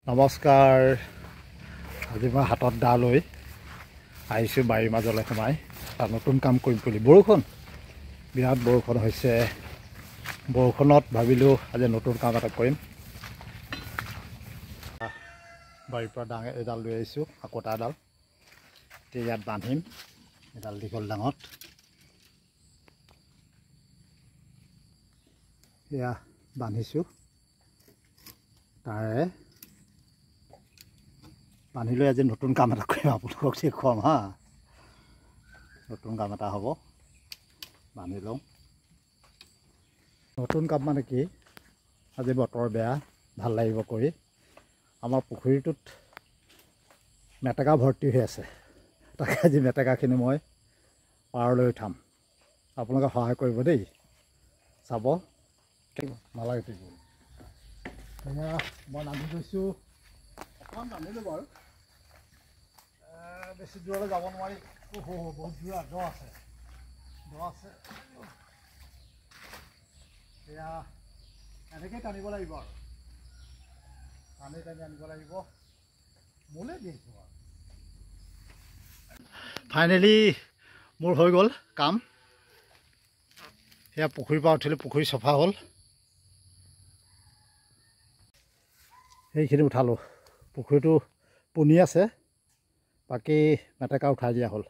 নমস্কাৰ। আজি মই হাতত দা লৈ আহিছোঁ বাৰীৰ মাজলৈ সোমাই এটা নতুন কাম কৰিম বুলি। বৰষুণ, বিৰাট বৰষুণ হৈছে। বৰষুণত ভাবিলোঁ আজি নতুন কাম এটা কৰিম। বাৰীৰ পৰা এডাল লৈ আহিছোঁ, আকোটা এডাল। এতিয়া ইয়াত বান্ধিম এডাল দীঘল ডাঙত। এয়া বান্ধিছোঁ, তাৰে বান্ধি লৈ আজি নতুন কাম এটা কৰিম, আপোনালোকক দেখুৱাম হা। নতুন কাম এটা হ'ব, বান্ধি লওঁ। নতুন কাম মানে কি, আজি বতৰ বেয়া, ভাল লাগিব কৰি। আমাৰ পুখুৰীটোত মেটেকা ভৰ্তি হৈ আছে, তাকে আজি মেটেকাখিনি মই পাৰলৈ উঠাম। আপোনালোকে সহায় কৰিব দেই, চাব নালাগে ঠিক। এয়া মই নামি গৈছোঁ, অকণমান নামিলোঁ বাৰু, বেছি দূৰলৈ যাব নোৱাৰি। বহুত দূৰ দ আছে, এয়া এনেকৈ টানিব লাগিব আৰু টানি আনিব লাগিব। মোলে দিছোঁ আৰু ফাইনেলি মোৰ হৈ গ'ল কাম। সেয়া পুখুৰীৰ পৰা উঠিলোঁ, পুখুৰী চফা হ'ল। সেইখিনি উঠালোঁ, পুখুৰীটো পুনি আছে, বাকী মেটেকা উঠাই দিয়া হ'ল।